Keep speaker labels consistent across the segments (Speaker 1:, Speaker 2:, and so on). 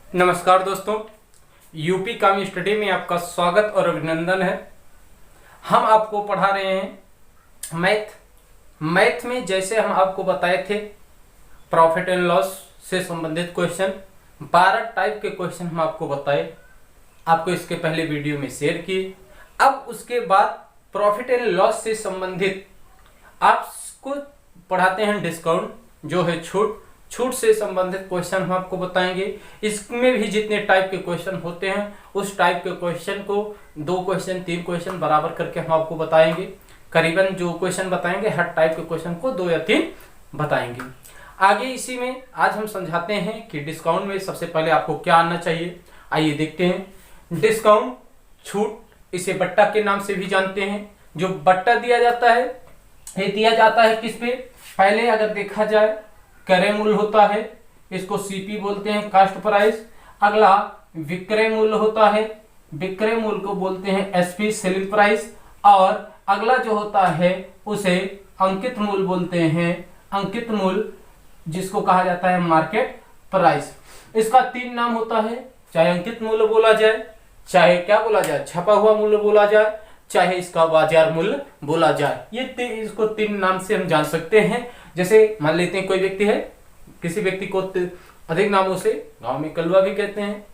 Speaker 1: नमस्कार दोस्तों, यूपी काम स्टडी में आपका स्वागत और अभिनंदन है। हम आपको पढ़ा रहे हैं मैथ में जैसे हम आपको बताए थे प्रॉफिट एंड लॉस से संबंधित क्वेश्चन 12 टाइप के क्वेश्चन हम आपको बताए, आपको इसके पहले वीडियो में शेयर किए। अब उसके बाद प्रॉफिट एंड लॉस से संबंधित आपको पढ़ाते हैं डिस्काउंट, जो है छूट से संबंधित क्वेश्चन हम आपको बताएंगे। इसमें भी जितने टाइप के क्वेश्चन होते हैं उस टाइप के क्वेश्चन को 2 क्वेश्चन 3 क्वेश्चन बराबर करके हम आपको बताएंगे। करीबन जो क्वेश्चन बताएंगे हर टाइप के क्वेश्चन को 2 या 3 बताएंगे। आगे इसी में आज हम समझाते हैं कि डिस्काउंट में सबसे पहले आपको क्या आना चाहिए। आइए देखते हैं। डिस्काउंट छूट, इसे बट्टा के नाम से भी जानते हैं। जो बट्टा दिया जाता है ये दिया जाता है किस पे, पहले अगर देखा जाए क्रय मूल्य होता है, इसको सीपी बोलते हैं, कास्ट प्राइस। अगला विक्रय मूल्य होता है, विक्रय मूल्य को बोलते हैं एसपी, सेलिंग प्राइस। और अगला जो होता है उसे अंकित मूल्य बोलते हैं, अंकित मूल्य जिसको कहा जाता है मार्केट प्राइस। इसका 3 नाम होता है, चाहे अंकित मूल्य बोला जाए, चाहे क्या बोला जाए छपा हुआ मूल्य बोला जाए, चाहे इसका बाजार मूल्य बोला जाए। ये इसको 3 नाम से हम जान सकते हैं। जैसे मान लेते हैं कोई व्यक्ति है, किसी व्यक्ति को अधिक नामों से, गांव में कलवा भी कहते हैं,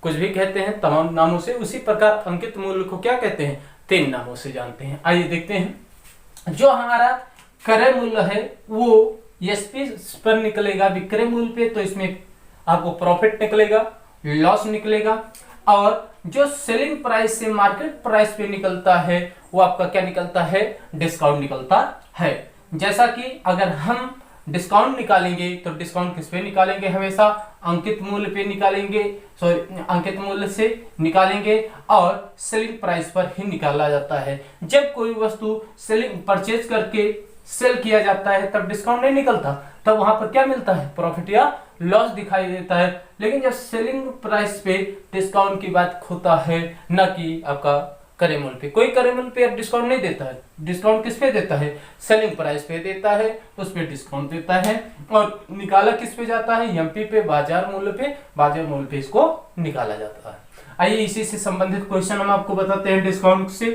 Speaker 1: कुछ भी कहते हैं, तमाम नामों से। उसी प्रकार अंकित मूल्य को क्या कहते हैं, 3 नामों से जानते हैं। आइए देखते हैं। जो हमारा क्रय मूल्य है वो एसपी पर निकलेगा, विक्रय मूल्य पे तो इसमें आपको प्रॉफिट निकलेगा, लॉस निकलेगा। और जो सेलिंग प्राइस से मार्केट प्राइस पे निकलता है वो आपका क्या निकलता है, डिस्काउंट निकलता है। जैसा कि अगर हम डिस्काउंट निकालेंगे तो डिस्काउंट किस पे निकालेंगे, हमेशा अंकित मूल्य पे निकालेंगे, अंकित मूल्य से निकालेंगे और सेलिंग प्राइस पर ही निकाला जाता है। जब कोई वस्तु सेलिंग परचेज करके सेल किया जाता है तब डिस्काउंट नहीं निकलता, तब वहां पर क्या मिलता है, प्रॉफिट या लॉस दिखाई देता है। लेकिन जब सेलिंग प्राइस पे डिस्काउंट की बात होता है, न कि आपका क्रय मूल्य पे। कोई क्रय मूल्य पे डिस्काउंट नहीं देता है, डिस्काउंट किस पे देता है, सेलिंग प्राइस पे देता है, उस पे डिस्काउंट देता है। और निकाला किस पे जाता है, एमपी पे, बाजार मूल्य पे, बाजार मूल्य पे इसको निकाला जाता है। आइए इसी से संबंधित क्वेश्चन हम आपको बताते हैं। डिस्काउंट से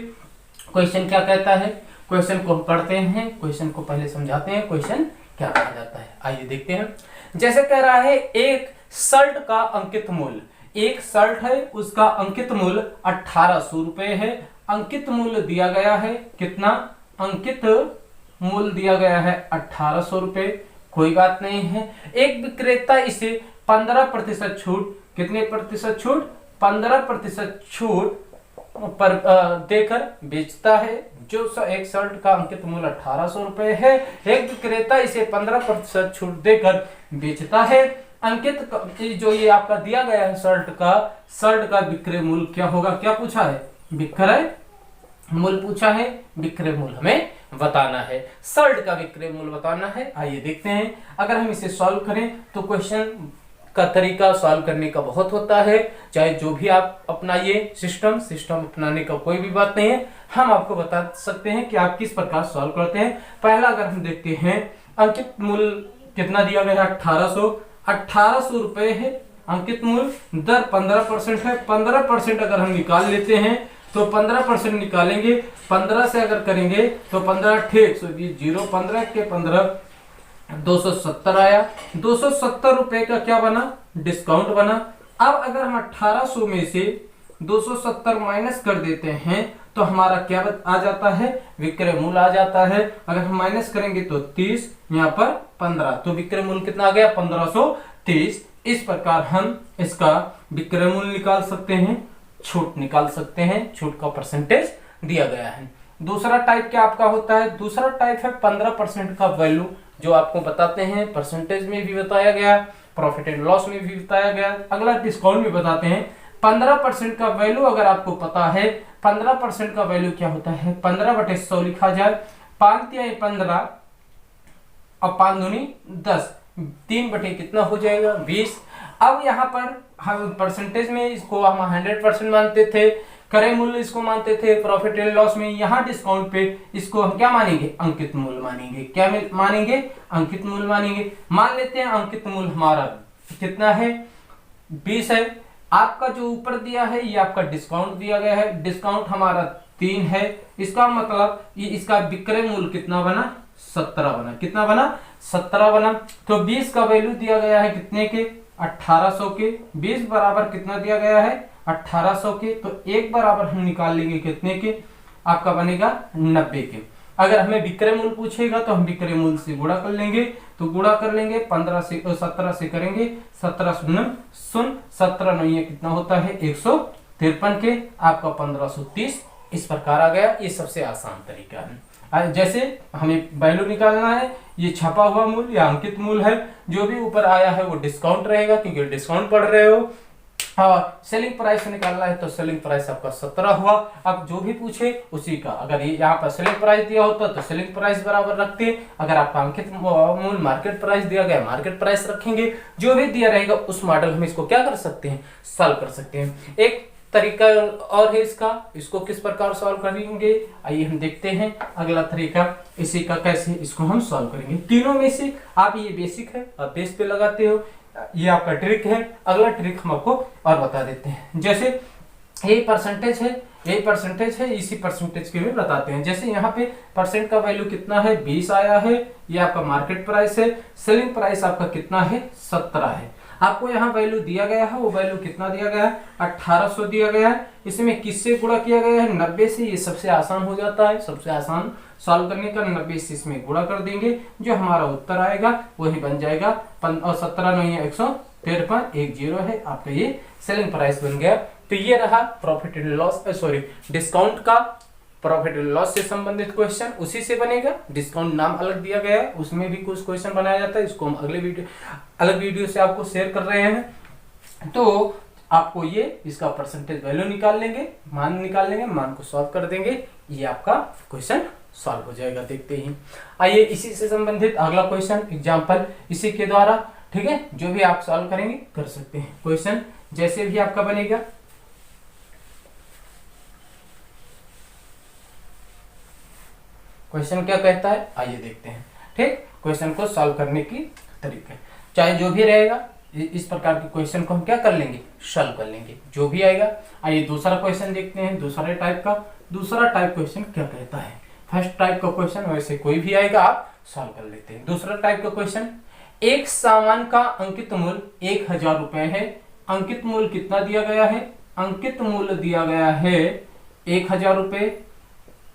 Speaker 1: क्वेश्चन क्या कहता है, क्वेश्चन को हम पढ़ते हैं, क्वेश्चन को पहले समझाते हैं क्वेश्चन क्या कहा जाता है। आइए देखते हैं। जैसे कह रहा है एक शर्ट का अंकित मूल्य, एक शर्ट है उसका अंकित मूल्य 1800 रुपए है। अंकित मूल्य दिया गया है कितना, अंकित मूल्य दिया गया है 1800 रुपए, कोई बात नहीं है। एक विक्रेता इसे 15% छूट, कितने प्रतिशत छूट, 15% छूट पर देकर बेचता है। जो एक शर्ट का अंकित मूल्य 1800 रुपए है, एक विक्रेता इसे 15% छूट देकर बेचता है। अंकित जो ये आपका दिया गया है शर्ट का विक्रय मूल्य क्या होगा, क्या पूछा है, विक्रय मूल्य पूछा है, विक्रय मूल्य हमें बताना है, शर्ट का विक्रय मूल्य बताना है। आइए देखते हैं। अगर हम इसे सॉल्व करें तो क्वेश्चन का तरीका सॉल्व करने का बहुत होता है, चाहे जो भी आप अपनाइए सिस्टम अपनाने का कोई भी बात नहीं है। हम आपको बता सकते हैं कि आप किस प्रकार सॉल्व करते हैं। पहला अगर हम देखते हैं, अंकित मूल्य कितना दिया गया है, 1800 रुपए है अंकित मूल्य, दर 15% है। 15% अगर हम निकाल लेते हैं तो 15% निकालेंगे, 15 से अगर करेंगे तो 15 ठेक 0, 15 के 15 270 आया। 270 रुपए का क्या बना, डिस्काउंट बना। अब अगर हम 1800 में से 270 माइनस कर देते हैं तो हमारा क्या आ जाता है, विक्रय मूल्य आ जाता है। अगर हम माइनस करेंगे तो 30, यहाँ पर 15, तो विक्रय मूल्य कितना आ गया, 1530। इस प्रकार हम इसका विक्रय मूल्य निकाल सकते हैं, छूट निकाल सकते हैं, छूट का परसेंटेज दिया गया है। दूसरा टाइप क्या आपका होता है, दूसरा टाइप है 15% का वैल्यू, जो आपको बताते हैं, परसेंटेज में भी बताया गया, प्रॉफिट एंड लॉस में भी बताया गया। अगला डिस्काउंट में बताते हैं। 15% का वैल्यू अगर आपको पता है, 15% का वैल्यू क्या होता है, 15/100 लिखा जाए। 5 या 15 और 5 दूनी 10, 3 बटे कितना हो जाएगा, 20। अब यहाँ पर हम परसेंटेज में इसको हम 100% मानते थे, क्रय मूल्य इसको मानते थे, प्रॉफिट एंड लॉस में यहाँ डिस्काउंट पे इसको हम क्या मानेंगे, अंकित मूल्य मानेंगे। क्या मानेंगे, अंकित मूल्य मानेंगे। मान लेते हैं अंकित मूल्य हमारा कितना है, 20 है। आपका जो ऊपर दिया है ये आपका डिस्काउंट दिया गया है, डिस्काउंट हमारा 3 है। इसका मतलब ये इसका विक्रय मूल्य कितना बना, 17 बना। कितना बना, 17 बना। तो 20 का वैल्यू दिया गया है कितने के, 1800 के। 20 बराबर कितना दिया गया है, 1800 के। तो एक बराबर हम निकाल लेंगे कितने के, आपका बनेगा 90 के। अगर हमें विक्रय मूल्य पूछेगा तो हम विक्रय मूल्य से गुणा कर लेंगे। तो गुणा कर लेंगे 15 से 17 से करेंगे, 17 शून्य शून्य, 17 नहीं है कितना होता है 153 के, आपका 1530 इस प्रकार आ गया। ये सबसे आसान तरीका है। जैसे हमें वैल्यू निकालना है, ये छपा हुआ मूल्य या अंकित मूल्य है, जो भी ऊपर आया है वो डिस्काउंट रहेगा क्योंकि डिस्काउंट पढ़ रहे हो। हाँ, सेलिंग प्राइस निकालना है तो सेलिंग प्राइस आपका 17 हुआ। अब जो भी पूछे उसी का, अगर ये यहाँ पर सेलिंग प्राइस दिया होता तो सेलिंग प्राइस बराबर रखते हैं, अगर आपका अंकित मूल्य मार्केट प्राइस दिया गया मार्केट प्राइस रखेंगे। जो भी दिया रहेगा उस मॉडल हम इसको क्या कर सकते हैं, सॉल्व कर सकते हैं। एक तरीका और है इसका, इसको किस प्रकार सॉल्व करेंगे आइए हम देखते हैं। अगला तरीका इसी का कैसे इसको हम सॉल्व करेंगे। तीनों में से आप ये बेसिक है, आप बेस पे लगाते हो, ये आपका ट्रिक है। अगला ट्रिक हम आपको और बता देते हैं। जैसे ये परसेंटेज है, ये परसेंटेज है, इसी परसेंटेज के भी बताते हैं। जैसे यहाँ पे परसेंट का वैल्यू कितना है, 20 आया है, ये आपका मार्केट प्राइस है। सेलिंग प्राइस आपका कितना है, 17 है। आपको यहाँ वैल्यू दिया गया है, वो वैल्यू कितना दिया गया है, 1800 दिया गया है। इसमें किससे गुणा किया गया है, 90 से। ये सबसे आसान हो जाता है, सबसे आसान सॉल्व करने का। 90 से इसमें गुणा कर देंगे, जो हमारा उत्तर आएगा वही बन जाएगा। 17 नहीं है 153, 10 है, आपका ये सेलिंग प्राइस बन गया। तो ये रहा profit and loss, sorry discount का प्रॉफिट एंड लॉस से संबंधित क्वेश्चन। उसी से बनेगा, डिस्काउंट नाम अलग दिया गया है, उसमें भी कुछ क्वेश्चन बनाया जाता है। इसको हम अलग वीडियो से आपको शेयर कर रहे हैं। तो आपको ये इसका परसेंटेज वैल्यू निकाल लेंगे, मान निकाल लेंगे, मान को सॉल्व कर देंगे, ये आपका क्वेश्चन सॉल्व हो जाएगा। देखते ही आइए इसी से संबंधित अगला क्वेश्चन एग्जांपल इसी के द्वारा, ठीक है, जो भी आप सॉल्व करेंगे कर सकते हैं। क्वेश्चन जैसे भी आपका बनेगा, क्वेश्चन क्या कहता है आइए देखते हैं। ठीक, क्वेश्चन को सॉल्व करने की तरीका चाहे जो भी रहेगा, इस प्रकार के क्वेश्चन को हम क्या कर लेंगे, सॉल्व कर लेंगे, जो भी आएगा। आइए दूसरा क्वेश्चन देखते हैं, दूसरे टाइप का। दूसरा टाइप क्वेश्चन क्या कहता है, फर्स्ट टाइप का क्वेश्चन वैसे कोई भी आएगा आप सॉल्व कर लेते हैं। दूसरा टाइप का क्वेश्चन, एक सामान का अंकित मूल्य 1000 रुपए है। अंकित मूल्य कितना दिया गया है, अंकित मूल्य दिया गया है 1000 रुपए,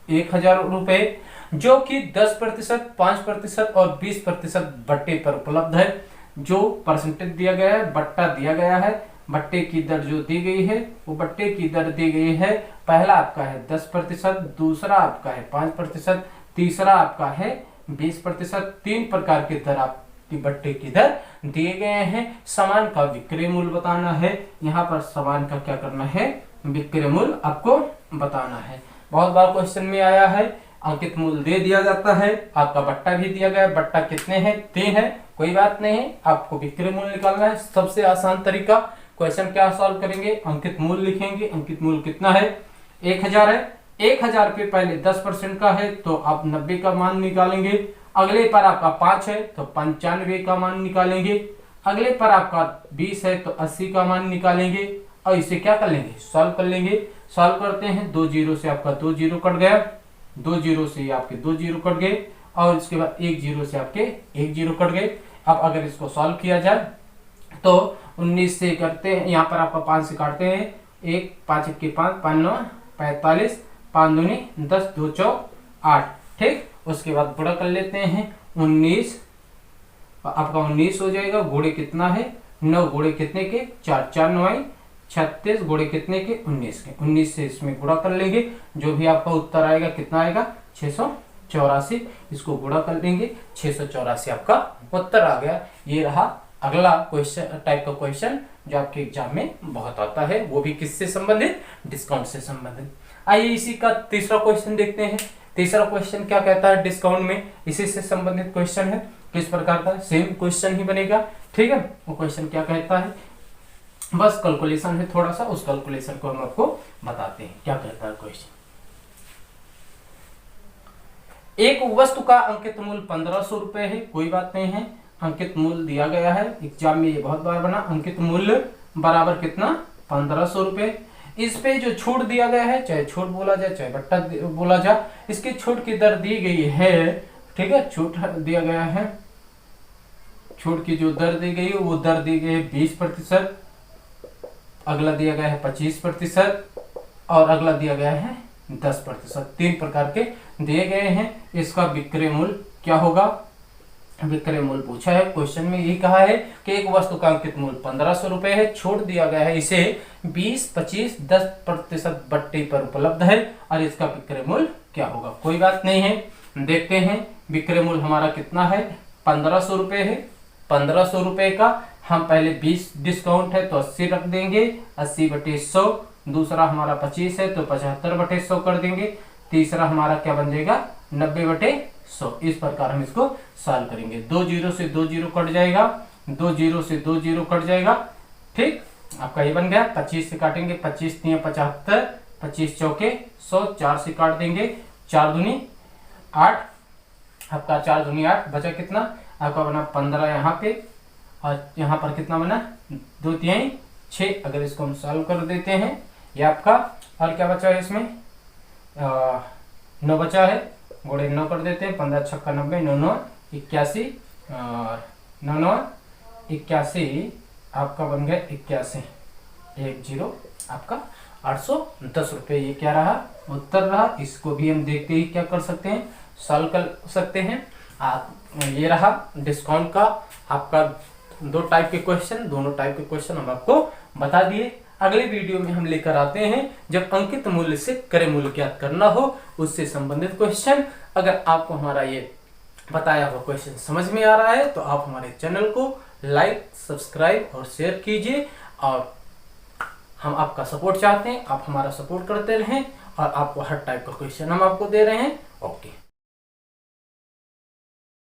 Speaker 1: 1000 रुपए, जो कि 10%, 5% और 20% बट्टे पर उपलब्ध है। जो परसेंटेज दिया गया है, बट्टा दिया गया है, बट्टे की दर जो दी गई है वो बट्टे की दर दी गई है। पहला आपका है 10%, दूसरा आपका है 5%, तीसरा आपका है 20%। 3 प्रकार के दर आपकी बट्टे की दर दिए गए हैं। सामान का विक्रय मूल्य बताना है। यहाँ पर सामान का क्या करना है, विक्रय मूल्य आपको बताना है। बहुत बार क्वेश्चन में आया है, अंकित मूल्य दे दिया जाता है, आपका बट्टा भी दिया गया है, बट्टा कितने हैं, 3 है, कोई बात नहीं है, आपको विक्रय मूल्य निकालना है। सबसे आसान तरीका, क्वेश्चन क्या सॉल्व करेंगे, अंकित मूल्य लिखेंगे। अंकित मूल्य कितना है, 1000 है। 1000 पे पहले 10% का है तो आप 90 का मान निकालेंगे। अगले पर आपका 5 है तो 95 का मान निकालेंगे। अगले पर आपका 20 है तो 80 का मान निकालेंगे और इसे क्या कर लेंगे, सॉल्व कर लेंगे। सॉल्व करते हैं, 2 जीरो से आपका 2 जीरो कट गया, 2 जीरो से आपके 2 जीरो कट गए और इसके बाद 1 जीरो से आपके 1 जीरो कट गए। अब अगर इसको सॉल्व किया जाए तो 19 से करते हैं, यहाँ पर आपका 5 से काटते हैं, 1 5 1 5 5 9 45, 5 दूनी 10, 2 चौक 8। ठीक, उसके बाद गुणा कर लेते हैं, 19 आपका 19 हो जाएगा। गुणे कितना है, 9 गुणे कितने के 4, 4 9 36, गुणे कितने के 19 के। 19 से इसमें गुणा कर लेंगे, जो भी आपका उत्तर आएगा कितना आएगा 684। इसको गुणा कर लेंगे, 684 आपका उत्तर आ गया। ये रहा अगला क्वेश्चन, टाइप का क्वेश्चन जो आपके एग्जाम में बहुत आता है, वो भी किससे संबंधित, डिस्काउंट से संबंधित। आइए इसी का तीसरा क्वेश्चन देखते हैं। तीसरा क्वेश्चन क्या कहता है, डिस्काउंट में इसी से संबंधित क्वेश्चन है। किस प्रकार का, सेम क्वेश्चन ही बनेगा। ठीक है, वो क्वेश्चन क्या कहता है, बस कैलकुलेशन है थोड़ा सा, उस कैलकुलेशन को हम आपको बताते हैं। क्या कहता है क्वेश्चन, एक वस्तु का अंकित मूल्य 1500 रुपए है, कोई बात नहीं है, अंकित मूल्य दिया गया है। एग्जाम में ये बहुत बार बना, अंकित मूल्य बराबर कितना 1500 रुपये। इस पे जो छूट दिया गया है, चाहे छूट बोला जाए चाहे बट्टा बोला जाए, इसकी छूट की दर दी गई है, ठीक है, छूट दिया गया है, छूट की जो दर दी गई है वो दर दी गई है 20%, अगला दिया गया है 25% और अगला दिया गया है 10%। 3 प्रकार के दिए गए हैं। इसका विक्रय मूल्य क्या होगा? विक्रय मूल्य पूछा है क्वेश्चन में, यही कहा है कि एक वस्तु का अंकित मूल्य 1500 रुपए है, छूट दिया गया है इसे 20, 25, 10% बट्टे पर उपलब्ध है और इसका विक्रय मूल्य क्या होगा? कोई बात नहीं है, देखते हैं विक्रय मूल्य हमारा कितना है। 1500 रुपए है, 1500 रुपए का हम पहले 20 डिस्काउंट है तो 80 रख देंगे, 80/100। दूसरा हमारा 25 है तो 75/100 कर देंगे। तीसरा हमारा क्या बन जाएगा 90/100। इस प्रकार हम इसको सॉल्व करेंगे। 2 जीरो से 2 जीरो कट जाएगा, 2 जीरो से 2 जीरो कट जाएगा, ठीक, आपका ये बन गया। 25 से काटेंगे, 25 × 75, 25 चौके 100, 4 से काट देंगे, 4 दूनी 8, आपका 4 दूनी 8, बचा कितना आपका बना 15 यहाँ पे और यहाँ पर कितना बना 2 3 6। अगर इसको हम सॉल्व कर देते हैं, ये आपका, और क्या बचा है इसमें 9 बचा है, गुणे 9 कर देते हैं, 15 छक्का 90, 9 9 81 और 9 9 81, आपका बन गया 81, 10 आपका 810 रुपये। ये क्या रहा उत्तर रहा। इसको भी हम देखते ही क्या कर सकते हैं सॉल्व कर सकते हैं। ये रहा डिस्काउंट का आपका 2 टाइप के क्वेश्चन, दोनों टाइप के क्वेश्चन हम आपको बता दिए। अगले वीडियो में हम लेकर आते हैं जब अंकित मूल्य से क्रय मूल्य ज्ञात करना हो उससे संबंधित क्वेश्चन। अगर आपको हमारा ये बताया हुआ क्वेश्चन समझ में आ रहा है तो आप हमारे चैनल को लाइक, सब्सक्राइब और शेयर कीजिए। और हम आपका सपोर्ट चाहते हैं, आप हमारा सपोर्ट करते रहें और आपको हर टाइप का क्वेश्चन हम आपको दे रहे हैं। ओके।